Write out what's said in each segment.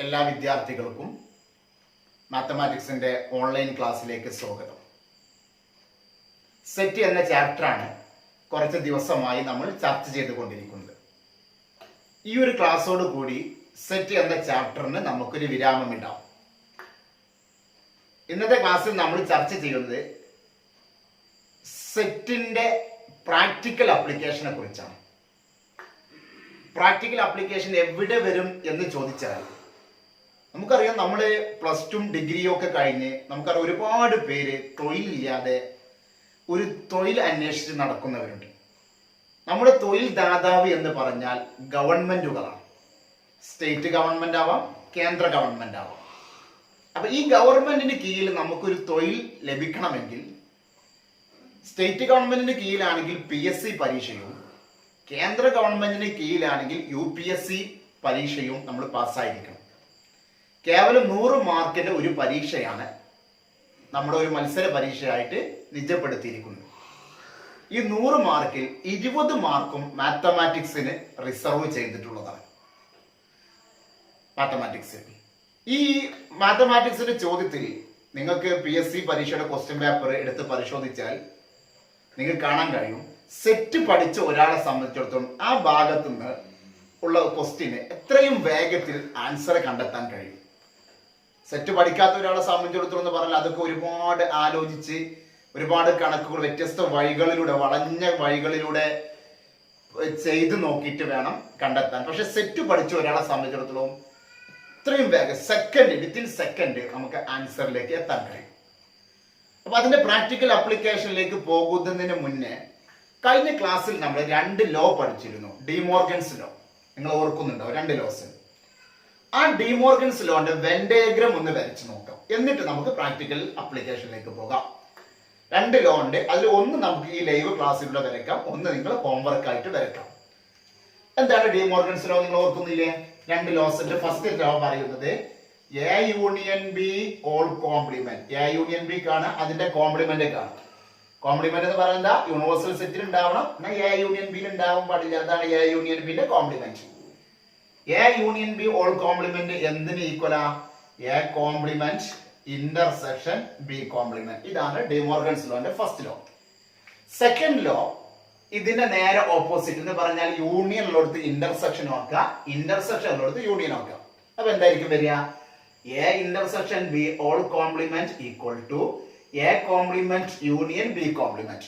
എല്ലാ വിദ്യാർത്ഥികൾക്കും മാത്തമാറ്റിക്സിന്റെ ഓൺലൈൻ ക്ലാസ്സിലേക്ക് സ്വാഗതം. സെറ്റ് എന്ന ചാപ്റ്ററാണ് കുറച്ച് ദിവസമായി നമ്മൾ ചർച്ച ചെയ്തുകൊണ്ടിരിക്കുന്നത്. ഈ ഒരു ക്ലാസ്സോട് കൂടി സെറ്റ് എന്ന ചാപ്റ്ററിന് നമുക്കൊരു വിരാമമിടാം. ഇന്നത്തെ ക്ലാസ്സിൽ നമ്മൾ ചർച്ച ചെയ്യുന്നത് സെറ്റിന്റെ പ്രാക്ടിക്കൽ ആപ്ലിക്കേഷനെ കുറിച്ചാണ്. പ്രാക്ടിക്കൽ ആപ്ലിക്കേഷൻ എവിടെ വരും എന്ന് ചോദിച്ചാൽ, നമുക്കറിയാം നമ്മൾ പ്ലസ് ടു ഡിഗ്രിയും ഒക്കെ കഴിഞ്ഞ് നമുക്കറിയാം ഒരുപാട് പേര് തൊഴിലില്ലാതെ ഒരു തൊഴിൽ അന്വേഷിച്ച് നടക്കുന്നവരുണ്ട്. നമ്മുടെ തൊഴിൽ ദാതാവ് എന്ന് പറഞ്ഞാൽ ഗവൺമെന്റുകളാണ്. സ്റ്റേറ്റ് ഗവൺമെന്റ് ആവാം, കേന്ദ്ര ഗവൺമെന്റ് ആവാം. അപ്പൊ ഈ ഗവൺമെന്റിന് കീഴിൽ നമുക്കൊരു തൊഴിൽ ലഭിക്കണമെങ്കിൽ സ്റ്റേറ്റ് ഗവൺമെന്റിന് കീഴിലാണെങ്കിൽ PSC പരീക്ഷയും കേന്ദ്ര ഗവൺമെന്റിന് കീഴിലാണെങ്കിൽ UPSC പരീക്ഷയും നമ്മൾ പാസ്സായിരിക്കണം. കേവലം 100 മാർക്കിന്റെ ഒരു പരീക്ഷയാണ് നമ്മുടെ ഒരു മത്സര പരീക്ഷയായിട്ട് നിജപ്പെടുത്തിയിരിക്കുന്നത്. ഈ 100 മാർക്കിൽ 20 മാർക്കും മാത്തമാറ്റിക്സിന് റിസർവ് ചെയ്തിട്ടുള്ളതാണ്. ഈ മാത്തമാറ്റിക്സിന്റെ ചോദ്യത്തിൽ നിങ്ങൾക്ക് PSC പരീക്ഷയുടെ ക്വസ്റ്റ്യൻ പേപ്പർ എടുത്ത് പരിശോധിച്ചാൽ നിങ്ങൾക്ക് കാണാൻ കഴിയും, സെറ്റ് പഠിച്ച ഒരാളെ സംബന്ധിച്ചിടത്തോളം ആ ഭാഗത്തു നിന്ന് ഉള്ള ക്വസ്റ്റ്യന് എത്രയും വേഗത്തിൽ ആൻസർ കണ്ടെത്താൻ കഴിയും. സെറ്റ് പഠിക്കാത്ത ഒരാളെ സംബന്ധിച്ചിടത്തോളം എന്ന് പറഞ്ഞാൽ അതൊക്കെ ഒരുപാട് ആലോചിച്ച് ഒരുപാട് കണക്കുകൾ വ്യത്യസ്ത വഴികളിലൂടെ, വളഞ്ഞ വഴികളിലൂടെ ചെയ്ത് നോക്കിയിട്ട് വേണം കണ്ടെത്താൻ. പക്ഷെ സെറ്റ് പഠിച്ച ഒരാളെ സംബന്ധിച്ചിടത്തോളം ഇത്രയും വേഗം വിത്തിൻ സെക്കൻഡ് നമുക്ക് ആൻസറിലേക്ക് എത്താൻ കഴിയും. അപ്പൊ അതിന്റെ പ്രാക്ടിക്കൽ ആപ്ലിക്കേഷനിലേക്ക് പോകുന്നതിന് മുന്നേ കഴിഞ്ഞ ക്ലാസ്സിൽ നമ്മൾ 2 ലോ പഠിച്ചിരുന്നു. ഡിമോർഗൻസ് ലോ നിങ്ങൾ ഓർക്കുന്നുണ്ടോ? 2 ലോസ്. ആ ഡിമോർഗൻസ് ലോന്റെ വെൻ ഡയഗ്രം ഒന്ന് വരച്ച് നോക്കാം, എന്നിട്ട് നമുക്ക് പ്രാക്ടിക്കൽ ആപ്ലിക്കേഷനിലേക്ക് പോകാം. 2 ലോ ഉണ്ട്. അതിൽ ഒന്ന് നമുക്ക് ഈ ലൈവ് ക്ലാസ്സിലൂടെ വരയ്ക്കാം, ഒന്ന് നിങ്ങൾ ഹോംവർക്ക് ആയിട്ട് വരയ്ക്കാം. എന്താണ് ഡിമോർഗൻസ് ലോ? നിങ്ങൾ ഓർക്കുന്നില്ലേ? 2 ലോസിന്റെ ഫസ്റ്റ് ലോ പറയുന്നത് A union B whole complement. A union B കാണാം, അതിന്റെ കോംപ്ലിമെന്റ് കാണാം. കോംപ്ലിമെന്റ് എന്ന് പറയുന്നത് യൂണിവേഴ്സൽ സെറ്റിൽ ഉണ്ടാവണം, എന്നാൽ A യൂണിയൻ B ഉണ്ടാവാൻ പാടില്ല. അതാണ് A യൂണിയൻ B ന്റെ complement. A union B whole complement എന്തിന് ഈക്വലാ? A complement intersection B complement. ഇതാണ് ഡിമോർഗൻസ് ലോന്റെ ഫസ്റ്റ് ലോ. സെക്കൻഡ് ലോ ഇതിന്റെ നേരെ ഓപ്പോസിറ്റ് എന്ന് പറഞ്ഞാൽ യൂണിയൻ ഉള്ളിടത്ത് ഇന്റർസെക്ഷൻ നോക്കുക, ഇന്റർസെക്ഷൻ ഉള്ളിടത്ത് യൂണിയൻ നോക്കുക. അപ്പൊ എന്തായിരിക്കും വരിക? A intersection B whole complement equal to A complement union B complement.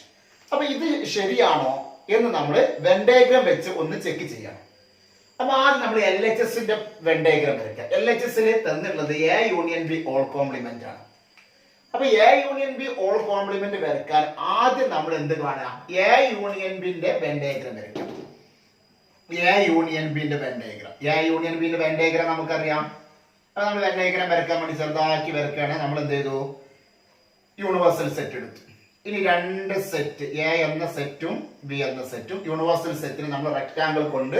അപ്പൊ ഇത് ശരിയാണോ എന്ന് നമ്മൾ വെൻ ഡയഗ്രം വെച്ച് ഒന്ന് ചെക്ക് ചെയ്യണം. അപ്പൊ ആദ്യം നമ്മൾ LHSന്റെ വെൻ ഡയഗ്രം വരയ്ക്കാം. LHSൽ തന്നിട്ടുള്ളത് A union B whole complement ആണ്. അപ്പൊ A union B whole complement വരയ്ക്കാൻ ആദ്യം നമ്മൾ എന്ത് കാണാം? A യൂണിയൻ ബിന്റെ വെൻ ഡയഗ്രം വരയ്ക്കാം. A യൂണിയൻ ബിന്റെ വെൻ ഡയഗ്രം. A യൂണിയൻ ബിന്റെ വെൻ ഡയഗ്രം നമുക്കറിയാം. അപ്പൊ നമ്മൾ വെൻ ഡയഗ്രം വരയ്ക്കാൻ വേണ്ടി ചെറുതാക്കി വരയ്ക്കുകയാണെങ്കിൽ നമ്മൾ എന്ത് ചെയ്തു? യൂണിവേഴ്സൽ സെറ്റ് എടുത്തു. ഇനി 2 സെറ്റ്, A എന്ന സെറ്റും B എന്ന സെറ്റും. യൂണിവേഴ്സൽ സെറ്റിന് നമ്മൾ റെക്ടാങ്കിൾ കൊണ്ട്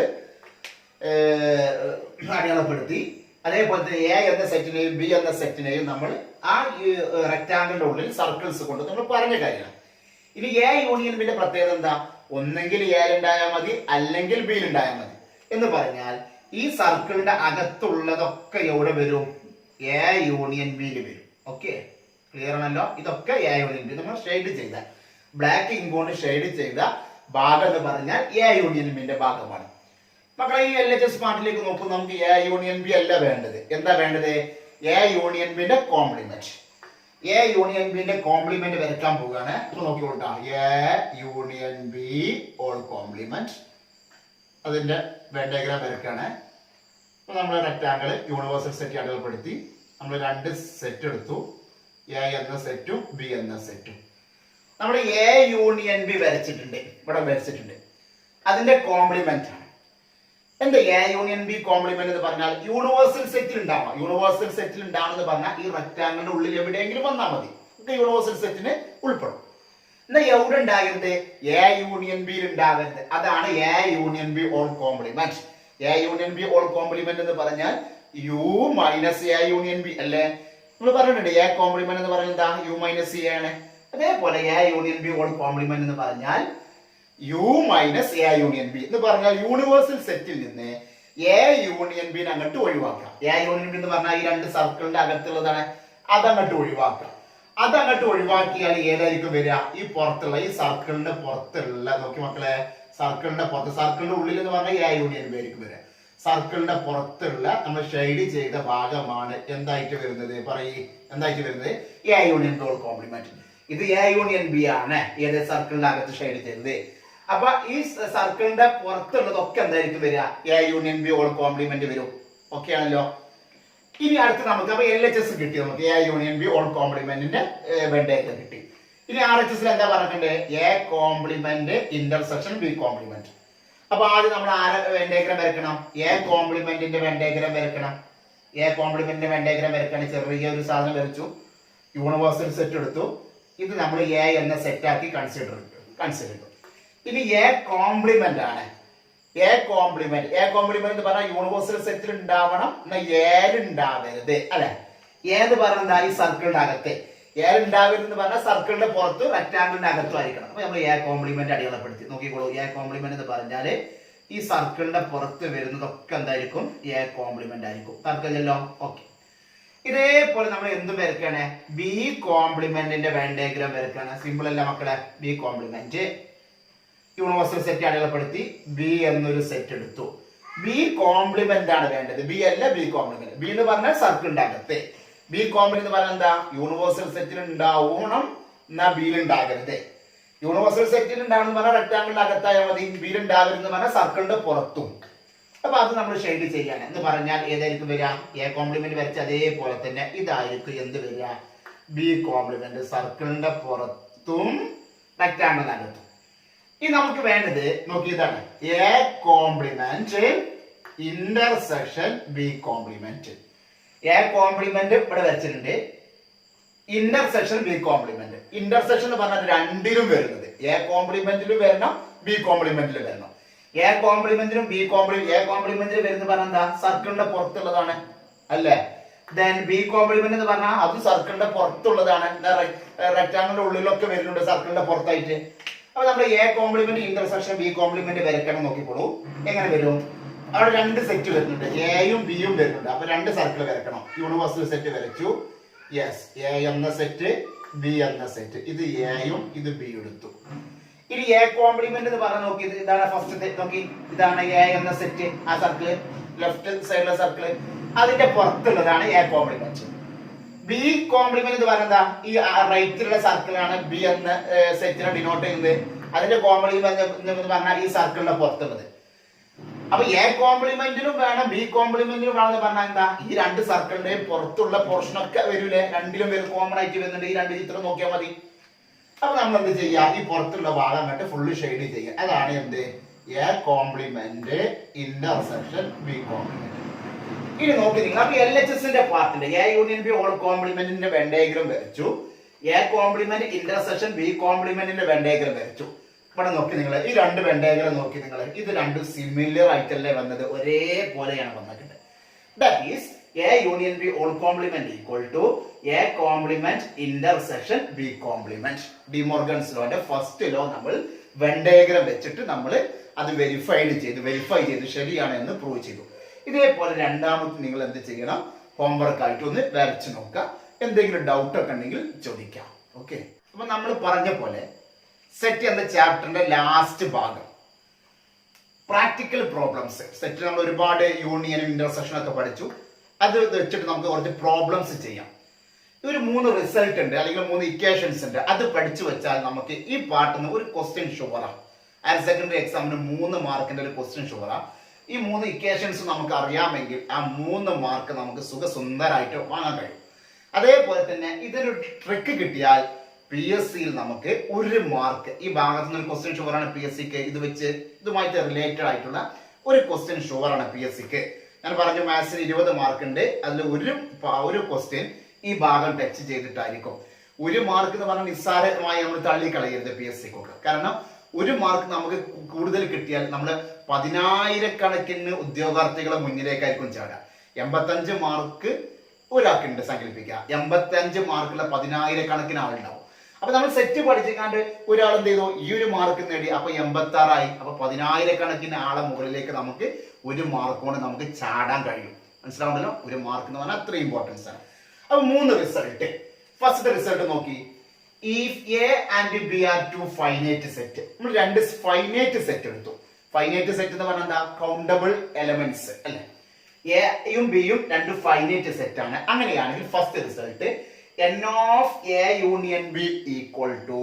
അടയാളപ്പെടുത്തി. അതേപോലെ തന്നെ A എന്ന സെറ്റിനെയും B എന്ന സെറ്റിനെയും നമ്മൾ ആ റെക്ടാങ്കിളിന്റെ ഉള്ളിൽ സർക്കിൾസ് കൊണ്ട് നമ്മൾ പറഞ്ഞ കാര്യമാണ്. ഇനി A യൂണിയൻ ബിന്റെ പ്രത്യേകത എന്താ? ഒന്നെങ്കിൽ A ഉണ്ടായാൽ മതി, അല്ലെങ്കിൽ B ഉണ്ടായാൽ മതി. എന്ന് പറഞ്ഞാൽ ഈ സർക്കിളിന്റെ അകത്തുള്ളതൊക്കെ എവിടെ വരും? A യൂണിയൻ ബിയിൽ വരും. ഓക്കെ, ക്ലിയർ ആണല്ലോ? ഇതൊക്കെ A യൂണിയൻ ബി നമ്മൾ ഷെയ്ഡ് ചെയ്ത, ബ്ലാക്ക് ഇങ്ക് കൊണ്ട് ഷെയ്ഡ് ചെയ്ത ഭാഗം എന്ന് പറഞ്ഞാൽ A യൂണിയൻ ബിന്റെ ഭാഗമാണ്. മക്കളെ, ഈ LHS പാർട്ടിലേക്ക് നോക്കും. നമുക്ക് A യൂണിയൻ ബി അല്ല വേണ്ടത്. എന്താ വേണ്ടത്? A യൂണിയൻ ബിന്റെ കോംപ്ലിമെന്റ്. A യൂണിയൻ ബിന്റെ കോംപ്ലിമെന്റ് വരയ്ക്കാൻ പോവുകയാണ്. നോക്കിക്കൊണ്ടാ, A union B whole complement. അതിന്റെ വെൻ ഡയഗ്രം വരയ്ക്കാണ്. അപ്പൊ നമ്മൾ റെക്ടാങ്കിൾ യൂണിവേഴ്സൽ സെറ്റ് അടയാളപ്പെടുത്തി നമ്മൾ 2 സെറ്റ് എടുത്തു. A എന്ന സെറ്റും B എന്ന സെറ്റും. നമ്മൾ A യൂണിയൻ ബി വരച്ചിട്ടുണ്ട്, ഇവിടെ വരച്ചിട്ടുണ്ട്. അതിന്റെ കോംപ്ലിമെന്റ് ആണ്. എന്താ A യൂണിയൻ ബി കോംപ്ലിമെന്റ് എന്ന് പറഞ്ഞാൽ? യൂണിവേഴ്സൽ സെറ്റിൽ ഉണ്ടാവണം. യൂണിവേഴ്സൽ സെറ്റിൽ ഉണ്ടാവണമെന്ന് പറഞ്ഞാൽ ഈ റെക്ടാങ്കിളിന്റെ ഉള്ളിൽ എവിടെയെങ്കിലും വന്നാൽ മതി. യൂണിവേഴ്സൽ സെറ്റിന് ഉൾപ്പെടും. എന്നാ എവിടെ ഉണ്ടാകരുത്? A യൂണിയൻ ബിയിൽ ഉണ്ടാകരുത്. അതാണ് A union B whole complement. A union B whole complement എന്ന് പറഞ്ഞാൽ U minus A union B അല്ലേ? നമ്മൾ പറഞ്ഞിട്ടുണ്ട് A കോംപ്ലിമെന്റ് എന്ന് പറഞ്ഞാൽ എന്താ? U മൈനസ് C ആണ്. അതേപോലെ A union B whole complement എന്ന് പറഞ്ഞാൽ U minus A union B എന്ന് പറഞ്ഞാൽ യൂണിവേഴ്സൽ സെറ്റിൽ നിന്ന് എ യൂണിയൻ ബി അങ്ങോട്ട് ഒഴിവാക്കാം. എ യൂണിയൻ ബി എന്ന് പറഞ്ഞാൽ ഈ രണ്ട് സർക്കിളിന്റെ അകത്തുള്ളതാണ്, അതങ്ങോട്ട് ഒഴിവാക്കാം. അതങ്ങോട്ട് ഒഴിവാക്കിയാൽ ഏതായിരിക്കും വരിക? ഈ പുറത്തുള്ള ഈ സർക്കിളിന്റെ പുറത്തുള്ള, നോക്കി മക്കളെ, സർക്കിളിന്റെ പുറത്ത്, സർക്കിളിന്റെ ഉള്ളിൽ എന്ന് പറഞ്ഞാൽ എ യൂണിയൻ ബി ആയിരിക്കും വരിക. സർക്കിളിന്റെ പുറത്തുള്ള നമ്മൾ ഷെയ്ഡ് ചെയ്ത ഭാഗമാണ് എന്തായിട്ട് വരുന്നത്? പറയ്, എന്തായിട്ട് വരുന്നത്? A union B whole complement. ഇത് എ യൂണിയൻ ബി ആണ് ഏത് സർക്കിളിന്റെ അകത്ത് ഷെയ്ഡ് ചെയ്തത്. അപ്പൊ ഈ സർക്കിളിന്റെ പുറത്തുള്ളതൊക്കെ എന്തായിരിക്കും വരിക? A union B whole complement വരും. ഓക്കെ ആണല്ലോ. ഇനി അടുത്ത് നമുക്ക് അപ്പൊ LHS കിട്ടി, നമുക്ക് എ യൂണിയൻ ബി ഹോൾ കോംപ്ലിമെന്റിന്റെ വെണ്ടേക്കം കിട്ടി. ഇനി RHS എന്താ പറഞ്ഞിട്ടുണ്ട്? A complement intersection B complement. അപ്പൊ ആദ്യം നമ്മൾ വെണ്ടേഗ്രം വരക്കണം. എ കോംപ്ലിമെന്റിന്റെ വെണ്ടേഗ്രം വരക്കണം. എ കോംപ്ലിമെന്റിന്റെ വെണ്ടേഗ്രം വരക്കാണ് ചെറിയൊരു സാധനം വരച്ചു, യൂണിവേഴ്സൽ സെറ്റ് എടുത്തു. ഇത് നമ്മൾ എ എന്ന സെറ്റ് ആക്കി കൺസിഡർ ചെയ്തു. ഇനി എ കോംപ്ലിമെന്റ് ആണ്. എ കോംപ്ലിമെന്റ് എന്ന് പറഞ്ഞാൽ യൂണിവേഴ്സൽ സെറ്റിൽ ഉണ്ടാവണം, എന്നാൽ ഏല് ഉണ്ടാവരുത് അല്ലെ. ഏത് പറഞ്ഞാ ഈ സർക്കിളിന്റെ അകത്ത് ഏല് ഉണ്ടാവരുത് എന്ന് പറഞ്ഞാൽ സർക്കിളിന്റെ പുറത്തും റെക്ടാംഗിളിന്റെ അകത്തും ആയിരിക്കണം. അപ്പൊ നമ്മൾ എ കോംപ്ലിമെന്റ് അടിയളപ്പെടുത്തി നോക്കിക്കോളൂ. എ കോംപ്ലിമെന്റ് എന്ന് പറഞ്ഞാല് ഈ സർക്കിളിന്റെ പുറത്ത് വരുന്നതൊക്കെ എന്തായിരിക്കും? എ കോംപ്ലിമെന്റ് ആയിരിക്കും. തർക്കമില്ലല്ലോ. ഓക്കെ. ഇതേപോലെ നമ്മൾ എന്തും വരക്കാണ്? ബി കോംപ്ലിമെന്റിന്റെ വെൻഡേഗ്രം വരക്കാണ്. സിമ്പിൾ അല്ല മക്കളെ. ബി കോംപ്ലിമെന്റ് യൂണിവേഴ്സൽ സെറ്റ് അടയാളപ്പെടുത്തി ബി എന്നൊരു സെറ്റ് എടുത്തു. ബി കോംപ്ലിമെന്റ് ആണ് വേണ്ടത്, ബി അല്ല ബി കോംപ്ലിമെന്റ്. ബി എന്ന് പറഞ്ഞാൽ സർക്കിളിന്റെ അകത്ത്, ബി കോംപ്ലിമെന്റ് എന്ന് പറഞ്ഞാൽ എന്താ? യൂണിവേഴ്സൽ സെറ്റിൽ ഉണ്ടാവണം, എന്നാ ബിയിൽ ഉണ്ടാകരുത്. യൂണിവേഴ്സൽ സെറ്റിൽ ഉണ്ടാവണം എന്ന് പറഞ്ഞാൽ റെക്ടാംഗിളിന്റെ അകത്തായാൽ മതി. ബിയിൽ ഉണ്ടാകരുത് എന്ന് പറഞ്ഞാൽ സർക്കിളിന്റെ പുറത്തും. അപ്പൊ അത് നമ്മൾ ഷെയ്ഡ് ചെയ്യാണ് എന്ന് പറഞ്ഞാൽ ഏതായിരിക്കും വരിക? എ കോംപ്ലിമെന്റ് വരച്ച് അതേപോലെ തന്നെ ഇതായിരിക്കും എന്ത് വരിക? ബി കോംപ്ലിമെന്റ്, സർക്കിളിന്റെ പുറത്തും റെക്ടാംഗിളിന്റെ അകത്തും. ഇനി നമുക്ക് വേണ്ടത് നോക്കി, ഇതാണ് A complement intersection B complement. A complement ഇവിടെ വെച്ചിട്ടുണ്ട്, ഇന്റർസെക്ഷൻ ബി കോംപ്ലിമെന്റ്. ഇന്റർസെക്ഷൻ എന്ന് പറഞ്ഞാൽ രണ്ടിലും വരുന്നത്, എ കോംപ്ലിമെന്റിലും വരണം, ബി കോംപ്ലിമെന്റിലും വരണം. എ കോംപ്ലിമെന്റിലും ബി എ കോംപ്ലിമെന്റിൽ വരുന്ന പറഞ്ഞാൽ എന്താ? സർക്കിളിന്റെ പുറത്തുള്ളതാണ് അല്ലേ. ദെൻ ബി കോംപ്ലിമെന്റ് എന്ന് പറഞ്ഞാൽ അത് സർക്കിളിന്റെ പുറത്തുള്ളതാണ്, റെക്ടാംഗിളിന്റെ ഉള്ളിലൊക്കെ വരുന്നുണ്ട് സർക്കിളിന്റെ പുറത്തായിട്ട്. അപ്പൊ നമ്മൾ A complement intersection B complement വരയ്ക്കണം. നോക്കിക്കോളൂ എങ്ങനെ വരും. അവിടെ രണ്ട് സെറ്റ് വരുന്നുണ്ട്, എയും ബിയും വരുന്നുണ്ട്. അപ്പൊ രണ്ട് സർക്കിൾ വരക്കണം. യൂണിവേഴ്സൽ സെറ്റ് വരച്ചു. യെസ്, എ എന്ന സെറ്റ്, ബി എന്ന സെറ്റ്. ഇത് എയും ഇത് ബി എടുത്തു. ഇനി എ കോംപ്ലിമെന്റ് എന്ന് പറഞ്ഞ നോക്കി, ഇതാണ് ഫസ്റ്റ് നോക്കി, ഇതാണ് എ എന്ന സെറ്റ്, ആ സർക്കിള് ലെഫ്റ്റ് സൈഡിലെ സർക്കിള്, അതിന്റെ പുറത്തുള്ളതാണ് എ കോംപ്ലിമെന്റ്. ബി കോംപ്ലിമെന്റ് എന്ന് പറഞ്ഞാൽ ഈ റൈറ്റിലുള്ള സർക്കിളാണ് ബി എന്ന സെറ്റിനെ ഡിനോട്ട് ചെയ്യുന്നത്. അതിന്റെ കോംപ്ലിമെന്റ് എന്ന് പറഞ്ഞാൽ ഈ സർക്കിളിന്റെ പുറത്തുള്ളത്. അപ്പൊ എ കോംപ്ലിമെന്റിനും വേണം ബി കോംപ്ലിമെന്റിനും വേണമെന്ന് പറഞ്ഞാൽ എന്താ? ഈ രണ്ട് സർക്കിളിന്റെയും പുറത്തുള്ള പോർഷൻ ഒക്കെ വരൂലേ, രണ്ടിലും വരും, കോമൺ ആയിട്ട് വരുന്നുണ്ട്. ഈ രണ്ട് ചിത്രം നോക്കിയാൽ മതി. അപ്പൊ നമ്മൾ എന്ത് ചെയ്യാ? ഈ പുറത്തുള്ള ഭാഗം അങ്ങോട്ട് ഫുള്ള് ഷെയ്ഡ് ചെയ്യുക. അതാണ് എന്ത്? A complement intersection B complement. ഇനി നോക്കി നിങ്ങൾ, അപ്പൊ LHSന്റെ പാർട്ടിന്റെ എ യൂണിയൻ ബി ഹോൾ കോംപ്ലിമെന്റിന്റെ വെൻഡേഗ്രം വരച്ചു, എ കോംപ്ലിമെന്റ് ഇന്റർസെക്ഷൻ ബി കോംപ്ലിമെന്റിന്റെ വെൻഡേഗ്രം വരച്ചു. ഇവിടെ നോക്കി നിങ്ങൾ, ഈ രണ്ട് വെൻഡേഗ്രം നോക്കി നിങ്ങൾ, ഇത് രണ്ടും സിമിലർ ആയിട്ടല്ലേ വന്നത്, ഒരേപോലെയാണ് വന്നിട്ടുണ്ട്. That is A union B whole complement equal to A complement intersection B complement. De Morgan's ലോന്റെ ഫസ്റ്റ് ലോ നമ്മൾ വെൻഡേഗ്രം വെച്ചിട്ട് നമ്മൾ അത് വെരിഫൈ ചെയ്ത് ശരിയാണ് എന്ന് പ്രൂവ് ചെയ്തു. ഇതേപോലെ രണ്ടാമത്തെ നിങ്ങൾ എന്ത് ചെയ്യണം? ഹോംവർക്ക് ആയിട്ട് ഒന്ന് വരച്ച് നോക്കുക. എന്തെങ്കിലും ഡൗട്ട് ഒക്കെ ഉണ്ടെങ്കിൽ ചോദിക്കാം. ഓക്കെ. അപ്പൊ നമ്മൾ പറഞ്ഞ പോലെ സെറ്റ് എന്ന ചാപ്റ്ററിന്റെ ലാസ്റ്റ് ഭാഗം പ്രാക്ടിക്കൽ പ്രോബ്ലംസ്. സെറ്റ് നമ്മൾ ഒരുപാട് യൂണിയനും ഇന്റർസെക്ഷനും ഒക്കെ പഠിച്ചു. അത് വെച്ചിട്ട് നമുക്ക് കുറച്ച് പ്രോബ്ലംസ് ചെയ്യാം. ഒരു 3 റിസൾട്ട് ഉണ്ട്, അല്ലെങ്കിൽ 3 ഇക്വേഷൻസ് ഉണ്ട്. അത് പഠിച്ചു വെച്ചാൽ നമുക്ക് ഈ പാർട്ടിൽ നിന്ന് ഒരു ക്വസ്റ്റ്യൻ ഷുവറാണ്. ഹയർ സെക്കൻഡറി എക്സാമിന് 3 മാർക്കിന്റെ ഒരു ക്വസ്റ്റ്യൻ ഷുവറാണ്. ഈ 3 ഇക്വേഷൻസ് നമുക്ക് അറിയാമെങ്കിൽ ആ 3 മാർക്ക് നമുക്ക് സുഖസുന്ദരമായിട്ട് വാങ്ങാൻ കഴിയും. അതേപോലെ തന്നെ ഇതൊരു ട്രിക്ക് കിട്ടിയാൽ PSCയിൽ നമുക്ക് 1 മാർക്ക്, ഈ ഭാഗത്തു നിന്ന് ഒരു ക്വസ്റ്റ്യൻ ഷുവറാണ് PSCക്ക്. ഇത് വെച്ച് ഇതുമായിട്ട് റിലേറ്റഡ് ആയിട്ടുള്ള ഒരു ക്വസ്റ്റ്യൻ ഷുവറാണ് PSCക്ക്. ഞാൻ പറഞ്ഞു മാത്സിന് 20 മാർക്ക് ഉണ്ട്, അതിൽ ഒരു ക്വസ്റ്റ്യൻ ഈ ഭാഗം ടച്ച് ചെയ്തിട്ടായിരിക്കും. 1 മാർക്ക് എന്ന് പറഞ്ഞാൽ നിസ്സാരമായി നമ്മൾ തള്ളിക്കളയരുത് PSCക്കൊക്കെ. കാരണം 1 മാർക്ക് നമുക്ക് കൂടുതൽ കിട്ടിയാൽ നമ്മൾ 10,000-കണക്കിന് ഉദ്യോഗാർത്ഥികളെ മുന്നിലേക്കായിരിക്കും ചാടുക. 85 മാർക്ക് ഒരാൾക്കുണ്ട് സങ്കല്പിക്കുക. 85 മാർക്കുള്ള 10,000-കണക്കിന് ആളുണ്ടാവും. അപ്പൊ നമ്മൾ സെറ്റ് പഠിച്ചിക്കാണ്ട് ഒരാൾ എന്ത് ചെയ്തു ഈ ഒരു മാർക്ക് നേടി, അപ്പൊ 86 അപ്പൊ 10,000 ആളെ മുകളിലേക്ക് നമുക്ക് ഒരു മാർക്ക് കൊണ്ട് നമുക്ക് ചാടാൻ കഴിയും. മനസ്സിലാവുന്നല്ലോ, ഒരു മാർക്ക് എന്ന് പറഞ്ഞാൽ അത്ര ഇമ്പോർട്ടൻസ് ആണ്. അപ്പൊ 3 റിസൾട്ട്. ഫസ്റ്റ് റിസൾട്ട് നോക്കി, if A and B are two finite set. നമ്മൾ 2 ഫൈനൈറ്റ് സെറ്റ് എടുത്തു. ഫൈനൈറ്റ് സെറ്റ് എന്ന് പറഞ്ഞാൽ എന്താ, കൗണ്ടബിൾ എലമെന്റ്സ് അല്ലെ. എയും ബിയും 2 ഫൈനൈറ്റ് സെറ്റ് ആണ്. അങ്ങനെയാണെങ്കിൽ first result n of a union b equal to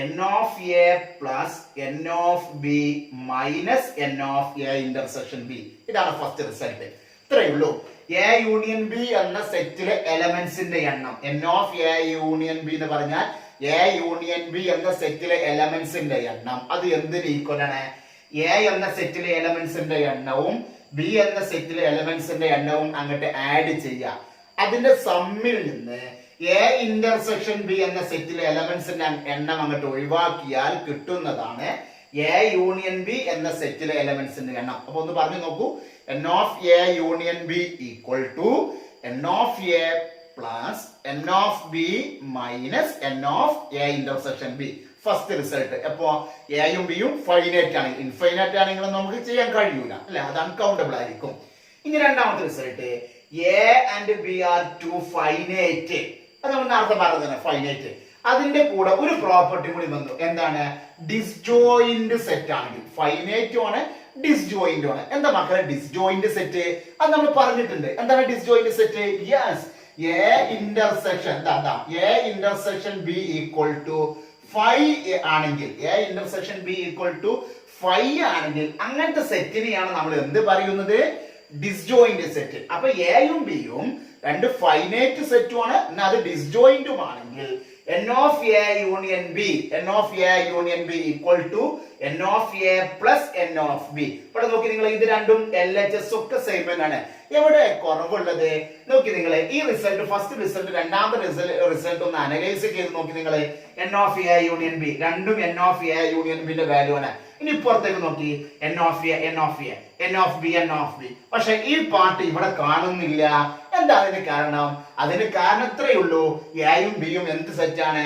n of a plus n of b minus n of a intersection b. ഇതാണ് ഫസ്റ്റ് റിസൾട്ട്. ഇത്രയേ ഉള്ളൂ. എ യൂണിയൻ ബി എന്ന സെറ്റിലെ എലമെന്റ്സിന്റെ എണ്ണം, n of a union B എന്ന് പറഞ്ഞാൽ A union B എന്ന സെറ്റിലെ എലമെന്റ്സിന്റെ എണ്ണം അത് എന്തിന് ഈക്വൽ ആണ്? എ എന്ന സെറ്റിലെ എലമെന്റ്സിന്റെ എണ്ണവും ബി എന്ന സെറ്റിലെ എലമെന്റ്സിന്റെ എണ്ണവും അങ്ങോട്ട് ആഡ് ചെയ്യാം. അതിന്റെ സമ്മിൽ നിന്ന് എ ഇന്റർസെക്ഷൻ ബി എന്ന സെറ്റിലെ എലമെന്റ്സിന്റെ എണ്ണം അങ്ങോട്ട് ഒഴിവാക്കിയാൽ കിട്ടുന്നതാണ് എ യൂണിയൻ ബി എന്ന സെറ്റിലെ എലമെന്റ്സിന്റെ എണ്ണം. അപ്പൊ ഒന്ന് പറഞ്ഞു നോക്കൂ, n of a union B equal to n of a plus n of b minus n of a intersection b. First result. എപ്പോ എയും ബിയും ഫൈനൈറ്റ് ആണ്. ഇൻഫൈനൈറ്റ് ആണെങ്കിലും നമുക്ക് ചെയ്യാൻ കഴിയൂല അല്ലെ, അത് അൺകൗണ്ടബിൾ ആയിരിക്കും. ഇനി രണ്ടാമത്തെ result, A and B are two finite. അത് നമ്മൾ നേരത്തെ പറഞ്ഞത് ഫൈനൈറ്റ്. അതിന്റെ കൂടെ ഒരു പ്രോപ്പർട്ടി കൂടി വന്നു. എന്താണ്? ഡിസ്ജോയിന്റ് സെറ്റ് ആണെങ്കിൽ ഫൈനൈറ്റും ആണ് ഡിസ്ജോയിന്റും ആണ്. എന്താ മക്കളെ ഡിസ്ജോയിന്റ് സെറ്റ്? അത് നമ്മൾ പറഞ്ഞിട്ടുണ്ട്. എന്താണ് disjoint set? Yes, A intersection A intersection B equal to 5 ആണെങ്കിൽ, A intersection B equal to 5 ആണെങ്കിൽ അങ്ങനത്തെ സെറ്റിനെയാണ് നമ്മൾ എന്ത് പറയുന്നത്? Disjoint set. അപ്പൊ എയും ബിയും 2 ഫൈനൈറ്റ് സെറ്റുമാണ്, എന്നാൽ അത് ഡിസ്ജോയിന്റും ആണെങ്കിൽ n of a union b, n of a union b equal to n of a plus n of b. ഇവിടെ നോക്കി നിങ്ങൾ, ഇത് രണ്ടും LHS ഒക്കെ സെയിം ആണ്. എവിടെ കുറവുള്ളത് നോക്കി നിങ്ങൾ. ഈ റിസൾട്ട്, ഫസ്റ്റ് റിസൾട്ട് രണ്ടാമത്തെ റിസൾട്ട് ഒന്ന് അനലൈസ് ചെയ്ത് നോക്കി നിങ്ങൾ. n of a union b രണ്ടും n of a union b ന്റെ വാല്യൂ ആണ്. ഇനി പുറത്തേക്ക് നോക്കി, n of a n of a n of b n of b. പക്ഷെ ഈ പാർട്ട് ഇവിടെ കാണുന്നില്ല. എന്താ അതിന് കാരണം? അതിന് കാരണം ഇത്രയേ ഉള്ളൂ, എയും ബിയും എന്ത് സെറ്റാണ്?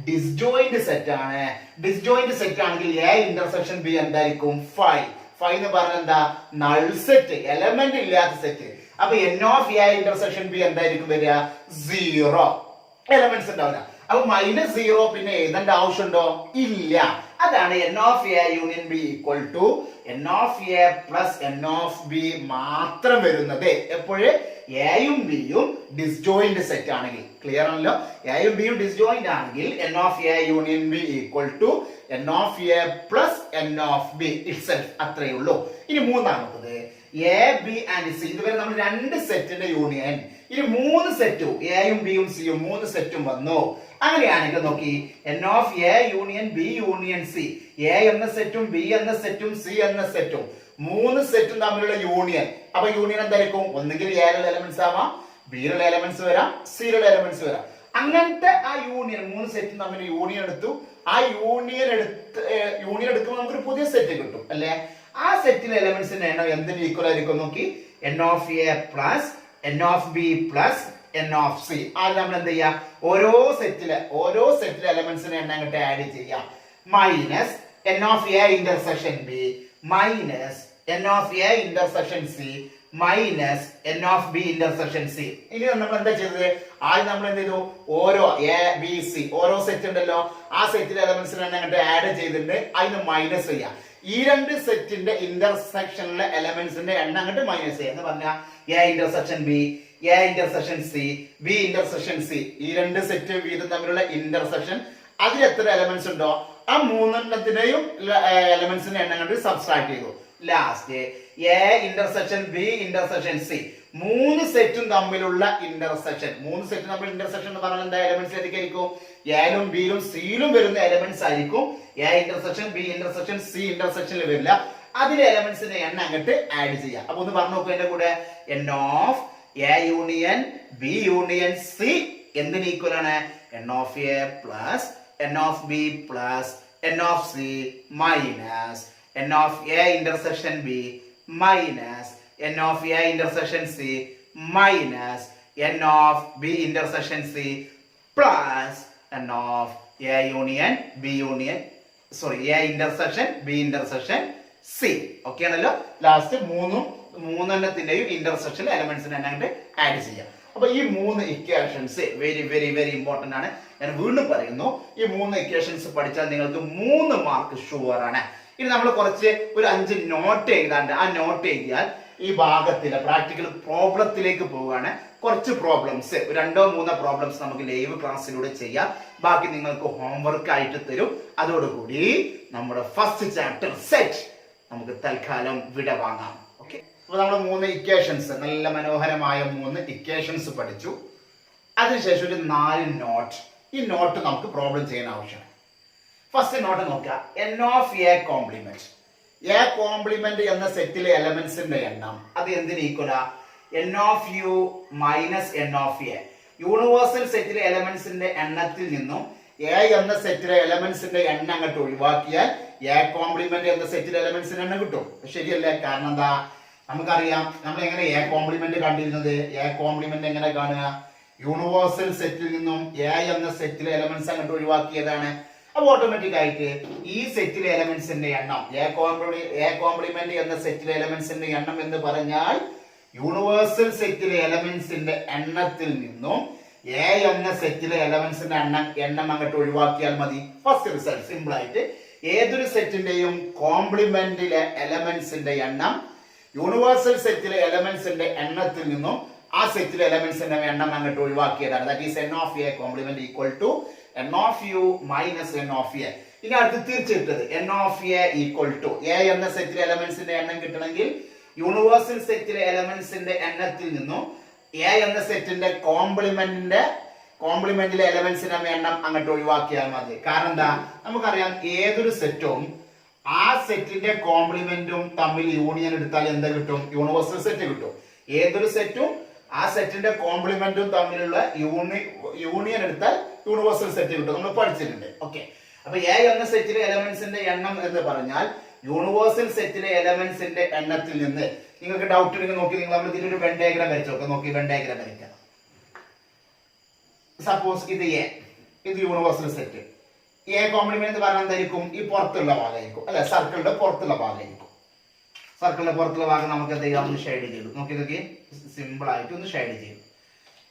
ഡിസ്ജോയിന്റ് സെറ്റ് ആണ്. ഡിസ്ജോയിന്റ് സെറ്റ് ആണെങ്കിൽ എ ഇന്റർസെക്ഷൻ ബി എന്തായിരിക്കും? 5 എന്ന് പറഞ്ഞാൽ എന്താ? നൾ സെറ്റ്, എലമെന്റ് ഇല്ലാത്ത സെറ്റ്. അപ്പൊ n of a intersection B എന്തായിരിക്കും വരിക? 0, എലമെന്റ്സ് ഉണ്ടാവില്ല. അപ്പൊ -0 പിന്നെ എഴുതേണ്ട ആവശ്യമുണ്ടോ? ഇല്ല. അതാണ് n of a union B equal to n of a plus n of b മാത്രം വരുന്നത് എപ്പോഴും എയും ബിയും ഡിസ്ജോയിന്റ് സെറ്റ് ആണെങ്കിൽ. ക്ലിയർ ആണല്ലോ? എയും ബിയും ഡിസ്ജോയിന്റ് ആണെങ്കിൽ n of a union B equal to n of a plus n of b itself. അത്രയേ ഉള്ളൂ. ഇനി മൂന്നാമത്തത് എ ബി ആൻഡ് സി. ഇതുവരെ നമ്മൾ 2 സെറ്റിന്റെ യൂണിയൻ. ഇനി 3 സെറ്റും എയും ബിയും സിയും 3 സെറ്റും വന്നു. അങ്ങനെയാണെങ്കിൽ നോക്കി, n of a union B union C. A എന്ന സെറ്റും ബി എന്ന സെറ്റും സി എന്ന സെറ്റും 3 സെറ്റും തമ്മിലുള്ള യൂണിയൻ. അപ്പൊ യൂണിയൻ എന്തായിരിക്കും? ഒന്നുകിൽ എയിലുള്ള എലമെന്റ്സ് ആവാം, ബിയിലുള്ള എലമെന്റ്സ് വരാം, സിയിലുള്ള എലമെന്റ്സ് വരാം. അങ്ങനത്തെ ആ യൂണിയൻ, 3 സെറ്റും തമ്മിൽ യൂണിയൻ എടുത്തു. ആ യൂണിയൻ എടുക്കുമ്പോൾ നമുക്കൊരു പുതിയ സെറ്റ് കിട്ടും അല്ലെ. ആ സെറ്റിലെ എലമെന്റ്സിന്റെ എണ്ണം എന്തിന് ഈക്വൽ ആയിരിക്കും? നോക്കി, n of a plus n of b plus n of c. അത് നമ്മൾ എന്ത് ചെയ്യാം? ഓരോ സെറ്റിലെ എലമെന്റ്സിനെ എണ്ണം അങ്ങോട്ട് ആഡ് ചെയ്യാം. Minus n of a intersection b minus n of a intersection c minus n of b intersection c. ഇനി നമ്മൾ എന്താ ചെയ്തത്? ആദ്യം നമ്മൾ എന്ത് ചെയ്തു? ഓരോ എ ബി സി ഓരോ സെറ്റ് ഉണ്ടല്ലോ, ആ സെറ്റിലെ എലമെന്റ്സിനെ എണ്ണം അങ്ങോട്ട് ആഡ് ചെയ്തിട്ട് അതിന് മൈനസ് ചെയ്യാം. ഈ 2 സെറ്റിന്റെ ഇന്റർസെക്ഷനിലെ എലമെന്റ്സിന്റെ എണ്ണം അങ്ങോട്ട് മൈനസ് ചെയ്യാം എന്ന് പറഞ്ഞാൽ A intersection B, A intersection C, B intersection C. ഈ 2 സെറ്റ് വീതം തമ്മിലുള്ള ഇന്റർസെക്ഷൻ, അതിൽ എത്ര എലമെന്റ്സ് ഉണ്ടോ ആ 3 എലമെന്റ്സിന്റെ എണ്ണം കണ്ട് സബ്സ്ട്രാക്ട് ചെയ്തു. Last A intersection B intersection C 3 സെറ്റും തമ്മിലുള്ള ഇന്റർസെക്ഷൻ. 3 സെറ്റും തമ്മിൽ ഇന്റർസെക്ഷൻ എന്ന് പറഞ്ഞാൽ എന്താ? എലമെന്റ്സ് ഏതൊക്കെയായിരിക്കും? എയിലും ബിയിലും സിയിലും വരുന്ന എലമെന്റ്സ് ആയിരിക്കും. A intersection B intersection C ഇന്റർസെക്ഷനിൽ വരില്ല. അതിലെ എലമെന്റ്സിന്റെ എണ്ണം അങ്ങോട്ട് ആഡ് ചെയ്യാം. അപ്പൊ ഒന്ന് പറഞ്ഞു നോക്കൂ എന്റെ കൂടെ. n of a union B union C എന്തിന് ഈക്വൽ ആണ്? n of a plus n of b plus n of c minus n of a intersection b minus n of a intersection c minus n of b intersection c plus n of A union B union A intersection B intersection C. Okay ആണല്ലോ. Last മൂന്നെണ്ണത്തിന്റെയും intersection എലമെന്റ്സിനെ അങ്ങോട്ട് add ചെയ്യാം. അപ്പൊ ഈ 3 equations very very very important ആണ്. ഞാൻ വീണ്ടും പറയുന്നു, ഈ 3 ഇക്വേഷൻസ് പഠിച്ചാൽ നിങ്ങൾക്ക് 3 മാർക്ക് ഷുവർ ആണ്. ഇനി നമ്മൾ ഒരു 5 നോട്ട് എഴുതാണ്ട് ആ നോട്ട് എഴുതിയാൽ ഈ ഭാഗത്തിലെ പ്രാക്ടിക്കൽ പ്രോബ്ലത്തിലേക്ക് പോവുകയാണ്. കുറച്ച് പ്രോബ്ലംസ് 2-3 പ്രോബ്ലംസ് നമുക്ക് ലൈവ് ക്ലാസ്സിലൂടെ ചെയ്യാം. ബാക്കി നിങ്ങൾക്ക് ഹോംവർക്ക് ആയിട്ട് തരും. അതോടുകൂടി നമ്മുടെ ഫസ്റ്റ് ചാപ്റ്റർ സെറ്റ് നമുക്ക് തൽക്കാലം വിട വാങ്ങാം. ഓക്കെ. അപ്പൊ നമ്മൾ 3 ഇക്വേഷൻസ്, നല്ല മനോഹരമായ 3 ഇക്വേഷൻസ് പഠിച്ചു. അതിനുശേഷം ഒരു 4 നോട്ട്. ഈ നോട്ട് നമുക്ക് പ്രോബ്ലം ചെയ്യാൻ ആവശ്യമാണ്. ഫസ്റ്റ് നോട്ട് നോക്കുക. n of A complement. A complement എന്ന സെറ്റിലെ എലമെന്റ്സിന്റെ എണ്ണം അത് എന്തിന് ഈക്വലാ? n of U minus n of A. Universal സെറ്റിലെ എലമെന്റ്സിന്റെ എണ്ണത്തിൽ നിന്നും എ എന്ന സെറ്റിലെ എലമെന്റ്സിന്റെ എണ്ണം അങ്ങോട്ട് ഒഴിവാക്കിയാൽ എ കോംപ്ലിമെന്റ് എന്ന സെറ്റിലെ എലമെന്റ്സിന്റെ എണ്ണം കിട്ടും. ശരിയല്ലേ? കാരണം എന്താ? നമുക്കറിയാം നമ്മൾ എങ്ങനെ എ കോംപ്ലിമെന്റ് കണ്ടിരുന്നത്. എ കോംപ്ലിമെന്റ് എങ്ങനെ കാണുക? യൂണിവേഴ്സൽ സെറ്റിൽ നിന്നും എ എന്ന സെറ്റിലെ എലമെന്റ്സ് അങ്ങോട്ട് ഒഴിവാക്കിയതാണ്. അപ്പൊ ഓട്ടോമാറ്റിക് ആയിട്ട് ഈ സെറ്റിലെ എലമെന്റ്സിന്റെ എണ്ണം എ കോംപ്ലിമെന്റ് എന്ന സെറ്റിലെ എലമെന്റ്സിന്റെ എണ്ണം എന്ന് പറഞ്ഞാൽ യൂണിവേഴ്സൽ സെറ്റിലെ എലമെന്റ്സിന്റെ എണ്ണത്തിൽ നിന്നും എ എന്ന സെറ്റിലെ എലമെന്റ്സിന്റെ എണ്ണം അങ്ങോട്ട് ഒഴിവാക്കിയാൽ മതി. ഫസ്റ്റ് റിസൾട്ട് സിമ്പിൾ ആയിട്ട് ഏതൊരു സെറ്റിന്റെയും കോംപ്ലിമെന്റിലെ എലമെന്റ്സിന്റെ എണ്ണം യൂണിവേഴ്സൽ സെറ്റിലെ എലമെന്റ്സിന്റെ എണ്ണത്തിൽ നിന്നും ആ സെറ്റിലെ എലമെന്റ്സിന്റെ എണ്ണം അങ്ങോട്ട് ഒഴിവാക്കിയതാണ്. That is n of A complement equal to n of U minus n of A. ഇനി അടുത്ത് തിരിച്ചിട്ടത് n of A equal to A എന്ന സെറ്റിലെ എലമെന്റ്സിന്റെ എണ്ണം കിട്ടണമെങ്കിൽ യൂണിവേഴ്സൽ സെറ്റിലെ എലമെന്റ്സിന്റെ എണ്ണത്തിൽ നിന്നും എ എന്ന സെറ്റിന്റെ കോംപ്ലിമെന്റിലെ എലമെന്റ്സിന്റെ എണ്ണം അങ്ങോട്ട് ഒഴിവാക്കിയാൽ മതി. കാരണം എന്താ? നമുക്കറിയാം ഏതൊരു സെറ്റും ആ സെറ്റിന്റെ കോംപ്ലിമെന്റും തമ്മിൽ യൂണിയൻ എടുത്താൽ എന്താ കിട്ടും? യൂണിവേഴ്സൽ സെറ്റ് കിട്ടും. ഏതൊരു സെറ്റും ആ സെറ്റിന്റെ കോംപ്ലിമെന്റും തമ്മിലുള്ള യൂണിയൻ എടുത്താൽ യൂണിവേഴ്സൽ സെറ്റ് കിട്ടും. നമ്മൾ പഠിച്ചിട്ടുണ്ട്. ഓക്കെ. അപ്പൊ എ എന്ന സെറ്റിലെ എലമെന്റ്സിന്റെ എണ്ണം എന്ന് പറഞ്ഞാൽ യൂണിവേഴ്സൽ സെറ്റിലെ എലമെന്റ്സിന്റെ എണ്ണത്തിൽ നിന്ന് നിങ്ങൾക്ക് ഡൗട്ട് ഉണ്ടെങ്കിൽ നോക്കി നമ്മൾ ഇതിലൊരു വെൻ ഡയഗ്രം വരച്ചു നോക്കാം. നോക്കി വെൻ ഡയഗ്രം വരയ്ക്കാം. സപ്പോസ് ഇത് എ, ഇത് യൂണിവേഴ്സൽ സെറ്റ്. എ കോംപ്ലിമെന്റ് എന്ന് പറഞ്ഞാൽ എന്തായിരിക്കും? ഈ പുറത്തുള്ള ഭാഗമായിരിക്കും അല്ലെ? സർക്കിളിന്റെ പുറത്തുള്ള ഭാഗമായിരിക്കും. സർക്കിളിന്റെ പുറത്തുള്ള ഭാഗം നമുക്ക് എന്ത് ചെയ്യാം? ഒന്ന് ഷെയ്ഡ് ചെയ്തു. നോക്കി സിമ്പിൾ ആയിട്ട് ഒന്ന് ഷെയ്ഡ് ചെയ്തു.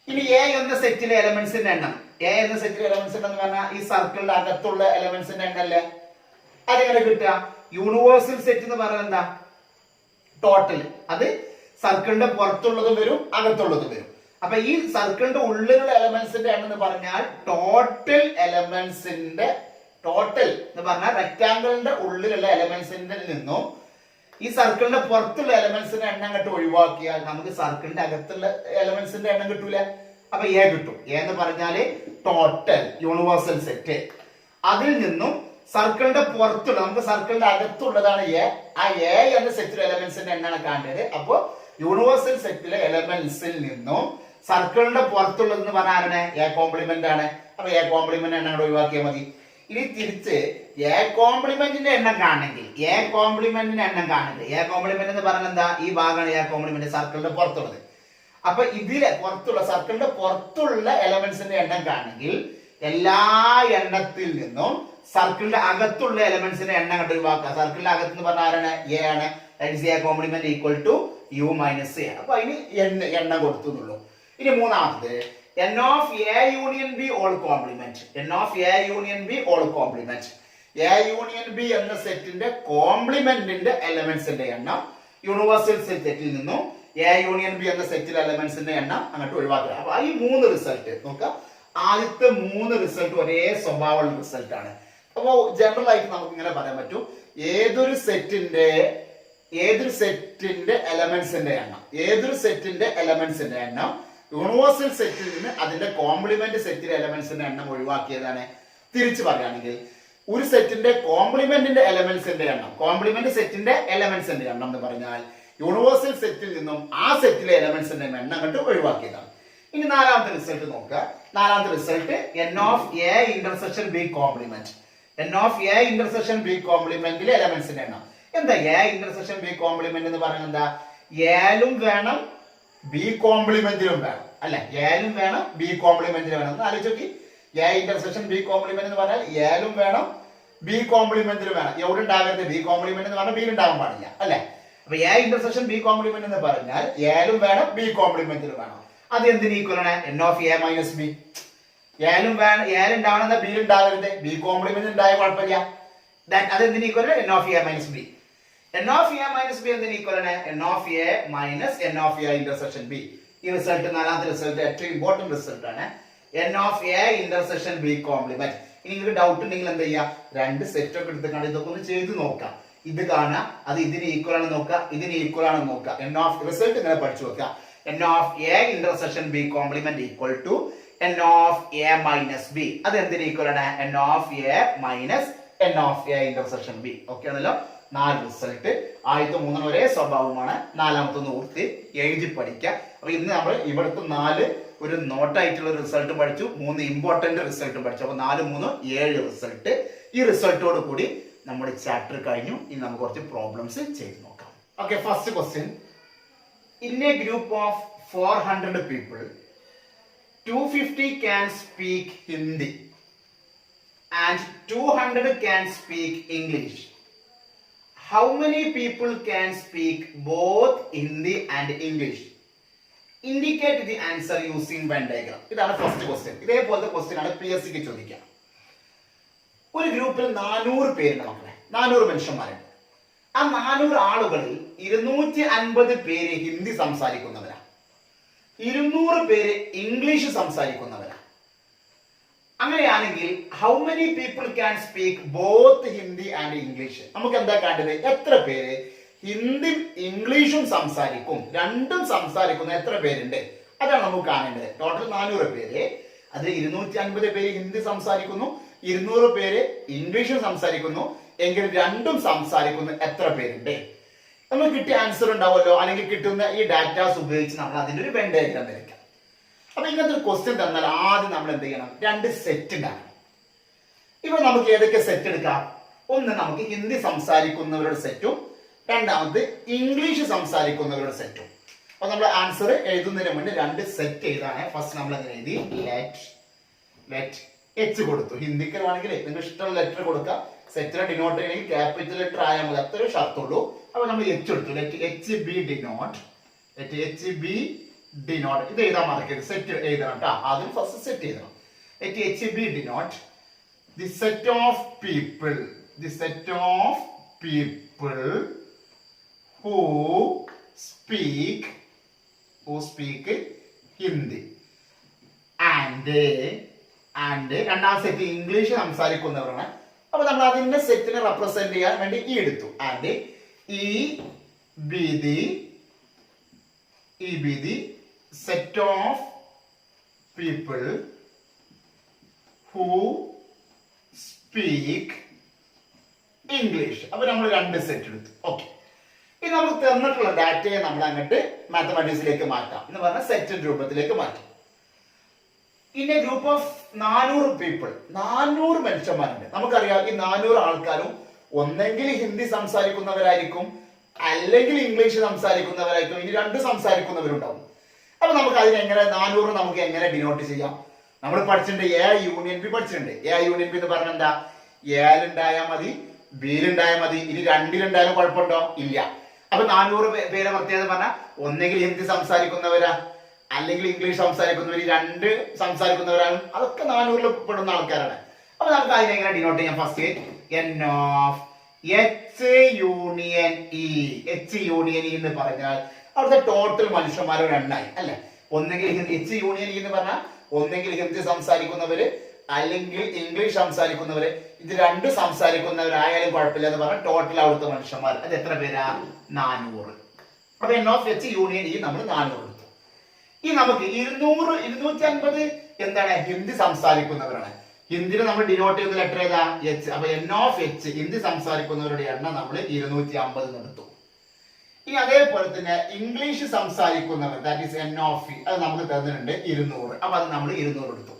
ഇനി എ എന്ന സെറ്റിലെ എലമെന്റ്സിന്റെ എണ്ണം, എ എന്ന സെറ്റിലെ എലമെന്റ്സിന്റെ എന്ന് പറഞ്ഞാൽ ഈ സർക്കിളിന്റെ അകത്തുള്ള എലമെന്റ്സിന്റെ എണ്ണം അല്ലേ? അതെങ്ങനെ കിട്ടുക? യൂണിവേഴ്സൽ സെറ്റ് എന്ന് പറഞ്ഞാൽ എന്താ? ടോട്ടൽ. അത് സർക്കിളിന്റെ പുറത്തുള്ളതും വരും അകത്തുള്ളതും വരും. അപ്പൊ ഈ സർക്കിളിന്റെ ഉള്ളിലുള്ള എലമെന്റ്സിന്റെ എണ്ണം എന്ന് പറഞ്ഞാൽ ടോട്ടൽ എന്ന് പറഞ്ഞാൽ റെക്ടാങ്കിളിന്റെ ഉള്ളിലുള്ള എലമെന്റ്സിന്റെ നിന്നും ഈ സർക്കിളിന്റെ പുറത്തുള്ള എലമെന്റ്സിന്റെ എണ്ണം അങ്ങോട്ട് ഒഴിവാക്കിയാൽ നമുക്ക് സർക്കിളിന്റെ അകത്തുള്ള എലമെന്റ്സിന്റെ എണ്ണം കിട്ടൂല. അപ്പൊ എ കിട്ടും. എ എന്ന് പറഞ്ഞാല് ടോട്ടൽ യൂണിവേഴ്സൽ സെറ്റ്. അതിൽ നിന്നും സർക്കിളിന്റെ പുറത്തുള്ള, നമുക്ക് സർക്കിളിന്റെ അകത്തുള്ളതാണ് എ. ആ എ എന്ന സെറ്റിലെ എലമെന്റ്സിന്റെ എണ്ണമാണ് കാണേണ്ടത്. അപ്പൊ യൂണിവേഴ്സൽ സെറ്റിലെ എലമെന്റ്സിൽ നിന്നും സർക്കിളിന്റെ പുറത്തുള്ളതെന്ന് പറഞ്ഞാൽ എ കോംപ്ലിമെന്റ് ആണ്. അപ്പൊ എ കോംപ്ലിമെന്റ് എണ്ണം ഒഴിവാക്കിയാൽ മതി. ഇനി തിരിച്ച് എ കോംപ്ലിമെന്റിന്റെ എണ്ണം കാണണമെങ്കിൽ എ കോംപ്ലിമെന്റ് എന്ന് പറഞ്ഞാൽ എന്താ? ഈ ഭാഗമാണ് എ കോംപ്ലിമെന്റ്, സർക്കിളിന്റെ പുറത്തുള്ളത്. അപ്പൊ ഇതിലെ പുറത്തുള്ള സർക്കിളിന്റെ പുറത്തുള്ള എലമെന്റ്സിന്റെ എണ്ണം കാണണമെങ്കിൽ എല്ലാ എണ്ണത്തിൽ നിന്നും സർക്കിളിന്റെ അകത്തുള്ള എലമെന്റ്സിന്റെ എണ്ണം കണ്ട് ഒഴിവാക്കുക. സർക്കിളിന്റെ അകത്ത് എന്ന് പറഞ്ഞാൽ ആരാണ്? എ ആണ്. A complement equal to U minus A. അപ്പൊ അതിന് എണ്ണം കൊടുത്തു എന്നുള്ളൂ. ഇനി മൂന്നാമത് n of A union B whole complement. n of A union B whole complement. A union B എന്ന സെറ്റിന്റെ കോംപ്ലിമെന്റിന്റെ എലമെന്റ്സിന്റെ എണ്ണം യൂണിവേഴ്സൽ സെറ്റിൽ നിന്നും എ യൂണിയൻ ബി എന്ന സെറ്റിലെ എലമെന്റ്സിന്റെ എണ്ണം അങ്ങോട്ട് ഒഴിവാക്കുക. അപ്പൊ ഈ 3 റിസൾട്ട് നോക്കാം. ആദ്യത്തെ 3 റിസൾട്ട് ഒരേ സ്വഭാവമുള്ള റിസൾട്ട് ആണ്. അപ്പൊ ജനറൽ ആയിട്ട് നമുക്ക് ഇങ്ങനെ പറയാൻ പറ്റും, ഏതൊരു സെറ്റിന്റെ എലമെന്റ്സിന്റെ എണ്ണം യൂണിവേഴ്സൽ സെറ്റിൽ നിന്ന് അതിന്റെ കോംപ്ലിമെന്റ് സെറ്റിലെ എലമെന്റ്സിന്റെ എണ്ണം ഒഴിവാക്കിയതാണ്. തിരിച്ചു പറയുകയാണെങ്കിൽ ഒരു സെറ്റിന്റെ കോംപ്ലിമെന്റ് സെറ്റിന്റെ എലമെന്റ്സിന്റെ എണ്ണം എന്ന് പറഞ്ഞാൽ യൂണിവേഴ്സൽ സെറ്റിൽ നിന്നും ആ സെറ്റിലെ എലമെന്റ്സിന്റെ എണ്ണം കണ്ട് ഒഴിവാക്കിയതാണ്. ഇനി നാലാമത്തെ റിസൾട്ട് നോക്കുക. നാലാമത്തെ result n of A intersection B complement. n of A intersection B കോംപ്ലിമെന്റിലെ എലമെന്റ്സിന്റെ എണ്ണം എന്താ? എ ഇന്റർസെക്ഷൻ ബി കോംപ്ലിമെന്റ് എന്ന് പറയുന്നത് എന്താ? എലും വേണം ബി കോംപ്ലിമെന്റിലും വേണം അല്ലെ? എലും വേണം ബി കോംപ്ലിമെന്റിലും വേണം. ഒന്ന് ആലോചിച്ച് നോക്കി. എ ഇന്റർസെക്ഷൻ ബി കോംപ്ലിമെന്റ് എന്ന് പറഞ്ഞാൽ എയിലും വേണം ബി കോംപ്ലിമെന്റിലും വേണം. എവിടെ ഉണ്ടാവരുത്? ബി കോംപ്ലിമെന്റ് എന്ന് പറഞ്ഞാൽ ബിയിൽ ഉണ്ടാവാൻ പാടില്ല അല്ലെ. അപ്പൊ എ ഇന്റർസെക്ഷൻ ബി കോംപ്ലിമെന്റ് എന്ന് പറഞ്ഞാൽ എയിലും വേണം ബി കോംപ്ലിമെന്റിലും വേണം. അത് എന്തിന് ഈക്വൽ ആണ്? N of A minus B. എയിലും വേണം, എയിൽ ഉണ്ടാവണമെന്ന ബിയിൽ ഉണ്ടാവരുത്. ബി കോംപ്ലിമെന്റ് ഉണ്ടായ കുഴപ്പമില്ല. അത് എന്തിന് equal? N of A minus B. N of A minus B എന്തിന് ഈക്വൽ ആണ്? N of A minus n of A intersection B. ഈ റിസൾട്ട്, നാലാമത്തെ റിസൾട്ട് ഏറ്റവും ഇമ്പോർട്ടന്റ് റിസൾട്ട് ആണ്. N of A intersection B complement. ഇനി നിങ്ങൾക്ക് doubt ഉണ്ടെങ്കിൽ എന്താ ചെയ്യുക? രണ്ട് സെറ്റ് ഒക്കെ എടുത്തിട്ടാണ് ഇതൊക്കെ ഒന്ന് ചെയ്ത് നോക്കാം. ഇത് കാണാം, അത് ഇതിന് ഈക്വൽ ആണ് നോക്കുക, ഇതിന് ഈക്വൽ ആണ് നോക്കുക. എൻ ഓഫ് റിസൾട്ട് ഇങ്ങനെ പഠിച്ചു വെക്കുക. N of A intersection B complement equal to n of A minus B. അത് എന്തിന് ഈക്വൽ ആണ്? N of A minus n of A intersection B. Okay ആണല്ലോ. 4 റിസൾട്ട്. ആദ്യത്തെ 3 ഒരേ സ്വഭാവമാണ്. നാലാമത്തെ ഒന്ന് ഓർത്ത് എഴുതി പഠിക്കുക. അപ്പൊ ഇന്ന് നമ്മൾ ഇവിടുത്തെ 4 ഒരു നോട്ടായിട്ടുള്ള റിസൾട്ട് പഠിച്ചു, 3 ഇമ്പോർട്ടന്റ് റിസൾട്ട് പഠിച്ചു. അപ്പൊ 4 3 7 റിസൾട്ട്. ഈ റിസൾട്ടോട് കൂടി നമ്മുടെ ചാപ്റ്റർ കഴിഞ്ഞു. ഇനി നമുക്ക് കുറച്ച് പ്രോബ്ലംസ് ചെയ്ത് നോക്കാം. Okay, first question. In A group of 400 people, 250 can speak Hindi and 200 can speak English. How many people can speak both Hindi and English? Indicate the answer using Venn diagram. ഇതാണ് first question. ഇതേപോലത്തെ question ആണ് PSC ക്ക് ചോദിക്കുക. ഒരു ഗ്രൂപ്പിൽ 400 പേരുണ്ട് മക്കളെ, 400 മനുഷ്യന്മാരുണ്ട്. ആ 400 ആളുകളിൽ 250 പേര് ഹിന്ദി സംസാരിക്കുന്നവരാ, 200 പേര് ഇംഗ്ലീഷ് സംസാരിക്കുന്നവരാ. അങ്ങനെയാണെങ്കിൽ how many people can speak both Hindi and English? നമുക്ക് എന്താ കണ്ടത്? എത്ര പേര് ഹിന്ദിയും ഇംഗ്ലീഷും സംസാരിക്കും, രണ്ടും സംസാരിക്കുന്ന എത്ര പേരുണ്ട്? അതാണ് നമുക്ക് കാണേണ്ടത്. ടോട്ടൽ 400 പേര്, അതിൽ 250 പേര് ഹിന്ദി സംസാരിക്കുന്നു, 200 പേര് ഇംഗ്ലീഷും സംസാരിക്കുന്നു. എങ്കിൽ രണ്ടും സംസാരിക്കുന്ന എത്ര പേരുണ്ട്? നമുക്ക് കിട്ടിയ ആൻസർ ഉണ്ടാവുമല്ലോ, അല്ലെങ്കിൽ കിട്ടുന്ന ഈ ഡാറ്റാസ് ഉപയോഗിച്ച് നമ്മൾ അതിന്റെ ഒരു വെൻ ഡയഗ്രാം വരയ്ക്കാം. അപ്പൊ ഇങ്ങനത്തെ ഒരു ക്വസ്റ്റ്യൻ തന്നാൽ ആദ്യം നമ്മൾ എന്ത് ചെയ്യണം? 2 സെറ്റ് ഉണ്ടാക്കണം. ഇവിടെ നമുക്ക് ഏതൊക്കെ സെറ്റ് എടുക്കാം? ഒന്ന് നമുക്ക് ഹിന്ദി സംസാരിക്കുന്നവരുടെ സെറ്റും, രണ്ടാമത് ഇംഗ്ലീഷ് സംസാരിക്കുന്നവരുടെ സെറ്റും. അപ്പൊ നമ്മൾ ആൻസർ എഴുതുന്നതിന് മുന്നേ 2 സെറ്റ് എഴുതാണ്. ഫസ്റ്റ് നമ്മൾ എങ്ങനെ എഴുതി? ലെറ്റ് എച്ച് കൊടുത്തു. ഹിന്ദിക്ക് വേണമെങ്കിൽ നിങ്ങൾക്ക് ഇഷ്ടമുള്ള ലെറ്റർ കൊടുക്കാം. സെറ്റിനെ ഡിനോട്ട് ചെയ്യണമെങ്കിൽ ക്യാപിറ്റൽ ലെറ്റർ ആയാൽ മതി, അത്രയും ഷർത്തുള്ളൂ. അപ്പൊ നമ്മൾ എച്ച് എടുത്തു. Let H B denote, let H B denote. ഇത് എഴുതാൻ മറക്കരുത്, സെറ്റ് എഴുതണം കേട്ടോ. ആദ്യം ഫസ്റ്റ് സെറ്റ് എഴുതണം. Let H B denote the set of people, the set of people who speak Hindi and രണ്ടാം സെറ്റ് ഇംഗ്ലീഷ് സംസാരിക്കുന്നവരാണ്. അപ്പൊ നമ്മൾ അതിന്റെ സെറ്റിനെ റെപ്രസെന്റ് ചെയ്യാൻ വേണ്ടി ഈ എടുത്തു. ആൻഡ് ഈ be the set of people who speak English. അപ്പൊ നമ്മൾ 2 സെറ്റ് എടുത്തു. ഓക്കെ, ഇനി നമുക്ക് തന്നിട്ടുള്ള ഡാറ്റയെ നമ്മൾ അങ്ങോട്ട് മാത്തമാറ്റിക്സിലേക്ക് മാറ്റാം എന്ന് പറഞ്ഞ സെറ്റ് രൂപത്തിലേക്ക് മാറ്റാം. In A group of 400 people, 400 മനുഷ്യന്മാരുണ്ട്. നമുക്കറിയാം ഈ 400 ആൾക്കാരും ഒന്നെങ്കിൽ ഹിന്ദി സംസാരിക്കുന്നവരായിരിക്കും, അല്ലെങ്കിൽ ഇംഗ്ലീഷ് സംസാരിക്കുന്നവരായിരിക്കും, ഇനി 2 സംസാരിക്കുന്നവരുണ്ടാവും. അപ്പൊ നമുക്ക് അതിനെങ്ങനെ 400 നമുക്ക് എങ്ങനെ ഡിനോട്ട് ചെയ്യാം? നമ്മൾ പഠിച്ചിട്ടുണ്ട് എ യൂണിയൻ ബി പഠിച്ചിട്ടുണ്ട്. എ യൂണിയൻ ബി എന്ന് പറഞ്ഞാൽ എന്താ? എയിലുണ്ടായാൽ മതി, ബിയിലുണ്ടായാൽ മതി, ഇനി 2-ലുണ്ടായാലും കുഴപ്പമുണ്ടോ? ഇല്ല. അപ്പൊ 400 പേരെ പ്രത്യേകത പറഞ്ഞാൽ ഒന്നെങ്കിൽ ഹിന്ദി സംസാരിക്കുന്നവരാ, അല്ലെങ്കിൽ ഇംഗ്ലീഷ് സംസാരിക്കുന്നവർ, 2 സംസാരിക്കുന്നവരാണ്. അതൊക്കെ 400-ൽ പെടുന്ന ആൾക്കാരാണ്. അപ്പൊ നമുക്ക് അതിനെ എങ്ങനെ ഡിനോട്ട് ചെയ്യാം? First N of H union E. H union E എന്ന് പറഞ്ഞാൽ അവിടുത്തെ ടോട്ടൽ മനുഷ്യന്മാരുടെ എണ്ണായി അല്ലെ. ഒന്നെങ്കിൽ എച്ച് യൂണിയൻ ഇ എന്ന് പറഞ്ഞാൽ ഒന്നെങ്കിൽ ഹിന്ദി സംസാരിക്കുന്നവര്, അല്ലെങ്കിൽ ഇംഗ്ലീഷ് സംസാരിക്കുന്നവര്. ഇത് 2 സംസാരിക്കുന്നവരായാലും കുഴപ്പമില്ല എന്ന് പറഞ്ഞാൽ ടോട്ടൽ അവിടുത്തെ മനുഷ്യന്മാർ അത് എത്ര പേരാ? 400. അപ്പൊ N of H union E നമ്മൾ 400 എടുത്തു. ഈ നമുക്ക് 250 എന്താണ്? ഹിന്ദി സംസാരിക്കുന്നവരാണ്. ഹിന്ദിനെ നമ്മൾ ഡിനോട്ട് ചെയ്യുന്ന ലെറ്റർ ഏതാ? എച്ച്. അപ്പൊ എൻ ഓഫ് എച്ച് ഹിന്ദി സംസാരിക്കുന്നവരുടെ എണ്ണം നമ്മൾ 250 എടുത്തു. ഇനി അതേപോലെ തന്നെ ഇംഗ്ലീഷ് സംസാരിക്കുന്നവർ, that is N of E, അത് നമുക്ക് തന്നിട്ടുണ്ട് 200. അപ്പൊ അത് നമ്മൾ 200 എടുത്തു.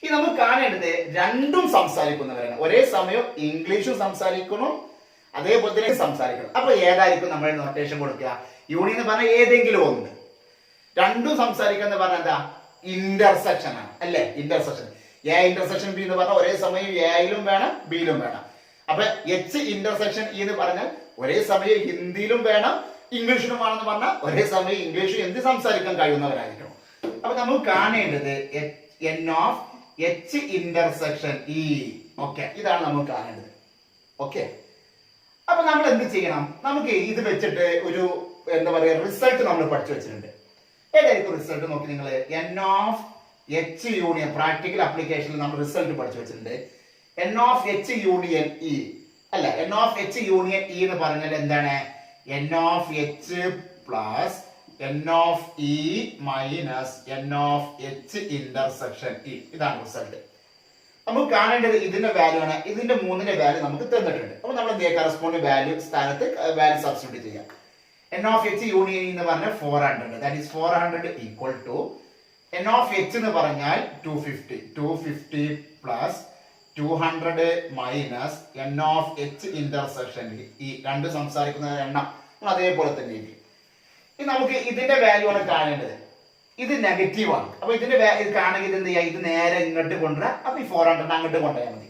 ഈ നമ്മൾ കാണേണ്ടത് 2ഉം സംസാരിക്കുന്നവരാണ്. ഒരേ സമയം ഇംഗ്ലീഷും സംസാരിക്കണം, അതേപോലെ തന്നെ സംസാരിക്കണം. അപ്പൊ ഏതായിരിക്കും നമ്മൾ നോട്ടേഷൻ കൊടുക്കുക? യൂണിയൻ എന്ന് പറഞ്ഞാൽ ഏതെങ്കിലും ഒന്ന്. 2ഉം സംസാരിക്കുക എന്ന് പറഞ്ഞാൽ എന്താ? ഇന്റർസെക്ഷൻ ആണ് അല്ലെ. ഇന്റർസെക്ഷൻ എ ഇന്റർസെക്ഷൻ ബി എന്ന് പറഞ്ഞാൽ ഒരേ സമയം എയിലും വേണം ബിയിലും വേണം. അപ്പൊ എച്ച് ഇന്റർസെക്ഷൻ ഇ എന്ന് പറഞ്ഞാൽ ഒരേ സമയം ഹിന്ദിയിലും വേണം ഇംഗ്ലീഷിലുമാണെന്ന് പറഞ്ഞാൽ ഒരേ സമയം ഇംഗ്ലീഷും ഹിന്ദി സംസാരിക്കാൻ കഴിയുന്നവരായിരിക്കണം. അപ്പൊ നമുക്ക് കാണേണ്ടത് N of H intersection E. Okay, ഇതാണ് നമുക്ക് കാണേണ്ടത്. ഓക്കെ, അപ്പൊ നമ്മൾ എന്ത് ചെയ്യണം? നമുക്ക് ഇത് വെച്ചിട്ട് ഒരു എന്താ പറയാ റിസൾട്ട് നമ്മൾ പഠിച്ചു വെച്ചിട്ടുണ്ട്. ഏതായിരിക്കും റിസൾട്ട് നോക്കി നിങ്ങൾ. N of H union practical ആപ്ലിക്കേഷനിൽ നമ്മൾ റിസൾട്ട് പഠിച്ചു വെച്ചിട്ടുണ്ട്. N of H union E അല്ല, n of H union E എന്ന് പറഞ്ഞാൽ എന്താണ്? N of H plus n of E minus n of H intersection E. ഇതാണ് റിസൾട്ട്. നമുക്ക് കാണേണ്ടത് ഇതിന്റെ വാല്യൂ ആണ്. ഇതിന്റെ 3ന്റെ വാല്യൂ നമുക്ക് തന്നിട്ടുണ്ട്. അപ്പൊ നമ്മൾ എന്ത് ചെയ്യുക? കറസ്പോണ്ടിങ് വാല്യൂ സ്ഥാനത്ത് വാല്യൂ സബ്സ്റ്റിറ്റ്യൂട്ട് ചെയ്യാം. എൻ ഓഫ് എച്ച് യൂണിയൻ എന്ന് പറഞ്ഞാൽ 400, that is 400 equal to n of H എന്ന് പറഞ്ഞാൽ 250 plus 200 minus n of H intersection ഈ രണ്ട് സംസാരിക്കുന്ന എണ്ണം അതേപോലെ തന്നെ ഇരിക്കും. ഇനി നമുക്ക് ഇതിന്റെ വാല്യൂ ആണ് കാണേണ്ടത്. ഇത് നെഗറ്റീവ് ആണ്. അപ്പൊ ഇതിന്റെ ഇത് കാണുമെങ്കിൽ ഇത് എന്ത് ചെയ്യാം? ഇത് നേരെ ഇങ്ങോട്ട് കൊണ്ടുവരാം. അപ്പൊ ഈ 400 അങ്ങോട്ട് കൊണ്ടുപോയാൽ മതി.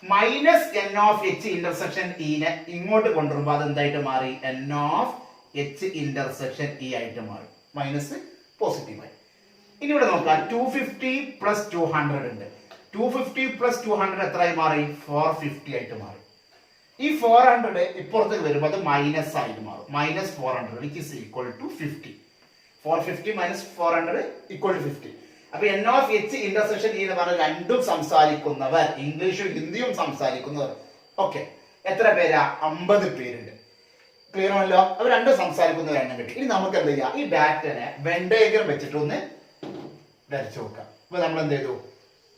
Minus n of H intersection ഇനെ ഇങ്ങോട്ട് കൊണ്ടുവരുമ്പോൾ അത് എന്തായിട്ട് മാറി? N of H intersection E ആയിട്ട് മാറി. മൈനസ് പോസിറ്റീവായി. ഇനി ഇവിടെ നോക്കാം. 250 പ്ലസ് 200 ഉണ്ട്. 250 പ്ലസ് 200 എത്രയായി മാറി? 450 ആയിട്ട് മാറി. ഈ 400 ഇപ്പുറത്തേക്ക് വരുമ്പോൾ അത് മൈനസ് ആയിട്ട് മാറും. Minus 400 which is equal to 50. 450 minus 400 equal to 50. അപ്പൊ എൻ ഓഫ് എച്ച് ഇന്റർസെക്ഷൻ എന്ന് പറഞ്ഞാൽ രണ്ടും സംസാരിക്കുന്നവർ, ഇംഗ്ലീഷും ഹിന്ദിയും സംസാരിക്കുന്നവർ. ഓക്കെ, എത്ര പേരാ? 50 പേരുണ്ട്. ക്ലിയർ ആണല്ലോ? അവർ രണ്ടും സംസാരിക്കുന്നവർ എണ്ണം കിട്ടി. ഇനി നമുക്ക് എന്ത് ചെയ്യാം? ഈ ഡാറ്റനെ വെൻ ഡയഗ്രം വെച്ചിട്ട് ഒന്ന് വരച്ചു നോക്കാം. ഇപ്പൊ നമ്മൾ എന്ത് ചെയ്തു?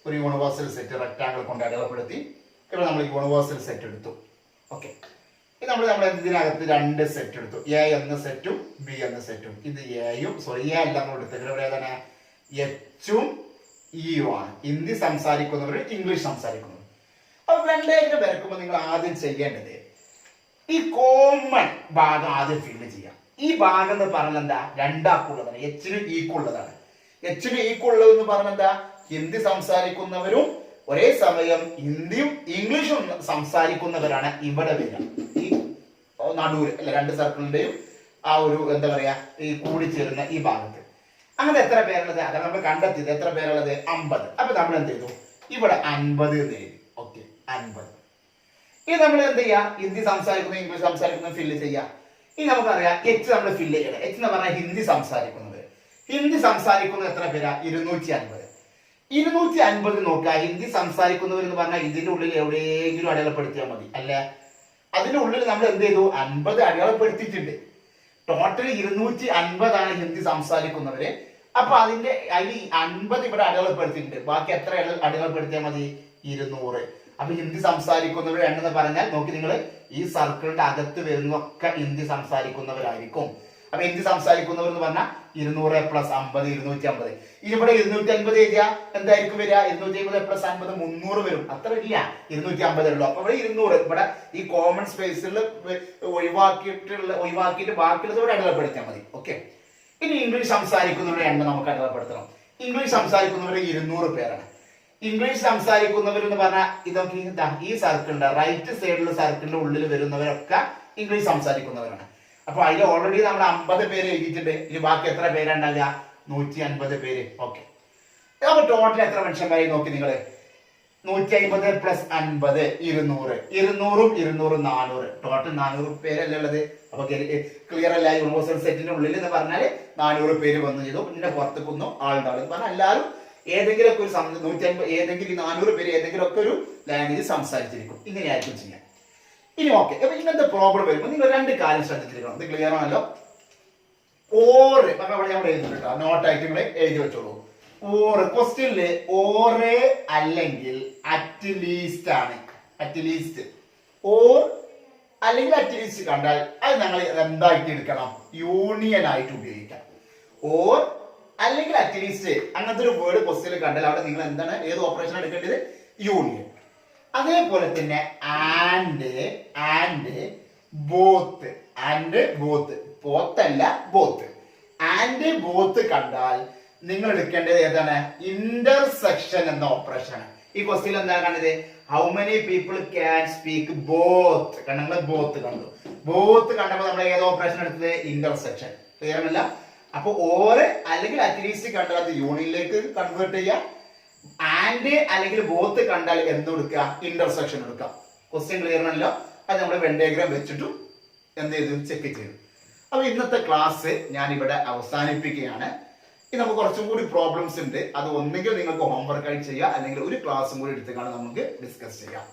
ഒരു യൂണിവേഴ്സൽ സെറ്റ് റെക്ടാങ്കിൾ കൊണ്ട് അടയാളപ്പെടുത്തി. ഇവിടെ നമ്മൾ യൂണിവേഴ്സൽ സെറ്റ് എടുത്തു. ഓക്കെ, ഇത് നമ്മൾ ഇതിനകത്ത് 2 സെറ്റ് എടുത്തു. എ എന്ന സെറ്റും ബി എന്ന സെറ്റും. ഇത് എയും എ അല്ല നമ്മൾ എടുത്തത്. ഇവിടെ ഏതാണ്? എച്ചും ഇയും ആണ്. ഹിന്ദി സംസാരിക്കുന്നവരും ഇംഗ്ലീഷ് സംസാരിക്കുന്നവരും. അപ്പൊ വെൻ ഡയഗ്രം വരക്കുമ്പോൾ നിങ്ങൾ ആദ്യം ചെയ്യേണ്ടത് ഈ കോമൺ ഭാഗം ആദ്യം ഫില്ല് ചെയ്യാം. ഈ ഭാഗം എന്ന് പറഞ്ഞാൽ എന്താ? രണ്ടാക്കുള്ളതാണ്. എച്ചിന് ഈക്കുള്ളതാണ്. എച്ചിന് ഈക്കുള്ളത് എന്ന് പറഞ്ഞാൽ എന്താ? ഹിന്ദി സംസാരിക്കുന്നവരും ഒരേ സമയം ഹിന്ദിയും ഇംഗ്ലീഷും സംസാരിക്കുന്നവരാണ് ഇവിടെ വരിക. ഈ നടുവിൽ അല്ല, 2 സർക്കിളിന്റെയും ആ ഒരു എന്താ പറയാ ഈ കൂടിച്ചേരുന്ന ഈ ഭാഗത്ത്. അങ്ങനെ എത്ര പേരുള്ളത്? അതാണ് നമ്മൾ കണ്ടെത്തിയത്. എത്ര പേരുള്ളത്? 50. അപ്പൊ നമ്മൾ എന്ത് ചെയ്തു? ഇവിടെ 50 എന്ന് എഴുതി. ഓക്കെ, 50. ഇനി നമ്മൾ എന്ത് ചെയ്യാം? ഹിന്ദി സംസാരിക്കുന്ന ഇംഗ്ലീഷ് സംസാരിക്കുന്ന ഫില്ല് ചെയ്യാം. ഇനി നമുക്കറിയാം എച്ച് നമ്മൾ ഫില്ല് ചെയ്യണം. എച്ച് എന്ന് പറഞ്ഞാൽ ഹിന്ദി സംസാരിക്കുന്നത്. ഹിന്ദി സംസാരിക്കുന്നത് എത്ര പേരാ? 250. 250 നോക്കുക. ഹിന്ദി സംസാരിക്കുന്നവർ എന്ന് പറഞ്ഞാൽ ഇതിന്റെ ഉള്ളിൽ എവിടെയെങ്കിലും അടയാളപ്പെടുത്തിയാൽ മതി. അല്ല, അതിന്റെ ഉള്ളിൽ നമ്മൾ എന്ത് ചെയ്തു? 50 അടയാളപ്പെടുത്തിയിട്ടുണ്ട്. ടോട്ടൽ 250 ആണ് ഹിന്ദി സംസാരിക്കുന്നവര്. അപ്പൊ അതിന്റെ 50 ഇവിടെ അടയാളപ്പെടുത്തിയിട്ടുണ്ട്. ബാക്കി എത്ര അടയാളപ്പെടുത്തിയാൽ മതി? 200. അപ്പൊ ഹിന്ദി സംസാരിക്കുന്നവർ എണ്ണെന്ന് പറഞ്ഞാൽ നോക്കി നിങ്ങൾ, ഈ സർക്കിളിന്റെ അകത്ത് വരുന്നൊക്കെ ഹിന്ദി സംസാരിക്കുന്നവരായിരിക്കും. അപ്പൊ ഹിന്ദി സംസാരിക്കുന്നവർ എന്ന് പറഞ്ഞാൽ 200 പ്ലസ് 50 250. ഇവിടെ 250 എഴുതിയാ എന്തായിരിക്കും വരിക? 250 പ്ലസ് 50 300 വരും. അത്ര ഇല്ല, 250 ഉള്ളൂ. അപ്പൊ ഇവിടെ 200 ഇവിടെ ഈ കോമൺ സ്പേസിൽ ഒഴിവാക്കിയിട്ട് ബാക്കിയുള്ളത് ഇവിടെ അടയാളപ്പെടുത്തിയാൽ മതി. ഓക്കെ, ഇനി ഇംഗ്ലീഷ് സംസാരിക്കുന്നവരുടെ എണ്ണം നമുക്ക് അടയാളപ്പെടുത്തണം. ഇംഗ്ലീഷ് സംസാരിക്കുന്നവർ 200 പേരാണ്. ഇംഗ്ലീഷ് സംസാരിക്കുന്നവർ എന്ന് പറഞ്ഞാൽ ഇതൊക്കെ ഈ സർക്കിളിന്റെ റൈറ്റ് സൈഡിലുള്ള സർക്കിളിന്റെ ഉള്ളിൽ വരുന്നവരൊക്കെ ഇംഗ്ലീഷ് സംസാരിക്കുന്നവരാണ്. അപ്പൊ അതിൽ ഓൾറെഡി നമ്മൾ 50 പേര് എഴുതിയിട്ടുണ്ട്. ഇനി ബാക്കി എത്ര പേരുണ്ടാകുക? 150 പേര്. ഓക്കെ, അപ്പൊ ടോട്ടൽ എത്ര മനുഷ്യന്മാരെ നോക്കി നിങ്ങൾ? 150 പ്ലസ് 50 200. 200ഉം 200 400. ടോട്ടൽ 400 പേരല്ലേ ഉള്ളത്. അപ്പൊ ക്ലിയർ അല്ല? യൂണിവേഴ്സൽ സെറ്റിന്റെ ഉള്ളിൽ എന്ന് പറഞ്ഞാൽ 400 പേര് വന്നു ചെയ്തു. പിന്നെ പുറത്തേക്കൊന്നും ആളുണ്ടാവും പറഞ്ഞാൽ എല്ലാവരും ഏതെങ്കിലുമൊക്കെ ഒരു 150 ഏതെങ്കിലും 400 പേര് ഏതെങ്കിലും ഒക്കെ ഒരു ലാംഗ്വേജ് സംസാരിച്ചിരിക്കും. ഇങ്ങനെയായിരിക്കും ചെയ്യാം. ഇനി ഓക്കെ, അപ്പൊ ഇങ്ങനത്തെ പ്രോബ്ലം വരുമ്പോൾ നിങ്ങൾ 2 കാര്യം ശ്രദ്ധിച്ചിരിക്കണം. ഇത് ക്ലിയർ ആണല്ലോ? ഓറ് അപ്പൊ അവിടെ നമ്മൾ എഴുതിട്ടോ, നോട്ടായിട്ട് ഇവിടെ എഴുതി വെച്ചോളൂ. ഓറ് ക്വസ്റ്റ്യനില് ഓറ് അല്ലെങ്കിൽ അറ്റ്ലീസ്റ്റ് ആണ്. അറ്റ്ലീസ്റ്റ് ഓർ അല്ലെങ്കിൽ അറ്റ്ലീസ്റ്റ് കണ്ടാൽ അത് ഞങ്ങൾ എന്തായിട്ട് എടുക്കണം? യൂണിയൻ ആയിട്ട് ഉപയോഗിക്കാം. ഓർ അല്ലെങ്കിൽ അറ്റ്ലീസ്റ്റ് അങ്ങനത്തെ ഒരു വേർഡ് ക്വസ്റ്റ്യനിൽ കണ്ടാൽ അവിടെ നിങ്ങൾ എന്താണ് ഏത് ഓപ്പറേഷൻ എടുക്കേണ്ടത്? യൂണിയൻ. അതേപോലെ തന്നെ ആൻഡ് ബോത്ത് പോത്തല്ല ബോത്ത്. ആൻഡ് ബോത്ത് കണ്ടാൽ നിങ്ങൾ എടുക്കേണ്ടത് ഏതാണ്? ഇന്റർസെക്ഷൻ എന്ന ഓപ്പറേഷൻ. ഈ ക്വസ്റ്റ്യൻ എന്താ കണ്ടത്? How many people can speak both. നമ്മൾ ബോത്ത് കണ്ടു. ബോത്ത് കണ്ടപ്പോൾ നമ്മൾ ഏത് ഓപ്പറേഷൻ എടുത്തത്? ഇന്റർസെക്ഷൻ. ക്ലിയർ അല്ല? അപ്പൊ ഓര് അല്ലെങ്കിൽ അറ്റ്ലീസ്റ്റ് കണ്ടാൽ അത് യൂണിയനിലേക്ക് കൺവേർട്ട് ചെയ്യാം. ആൻഡ് അല്ലെങ്കിൽ ബോത്ത് കണ്ടാൽ എന്ത് കൊടുക്കുക? ഇന്റർസെക്ഷൻ എടുക്കാം. ക്വസ്റ്റ്യൻ ക്ലിയർ അല്ലോ? അത് നമ്മൾ വെൻ ഡയഗ്രാം വെച്ചിട്ടും എന്ത് ചെയ്തു? ചെക്ക് ചെയ്തു. അപ്പൊ ഇന്നത്തെ ക്ലാസ് ഞാൻ ഇവിടെ അവസാനിപ്പിക്കുകയാണ്. ഇനി നമുക്ക് കുറച്ചും കൂടി പ്രോബ്ലംസ് ഉണ്ട്. അത് ഒന്നുകിൽ നിങ്ങൾക്ക് ഹോംവർക്ക് ആയി ചെയ്യാം, അല്ലെങ്കിൽ ഒരു ക്ലാസ്സും കൂടി എടുത്തുകൊണ്ട് നമുക്ക് ഡിസ്കസ് ചെയ്യാം.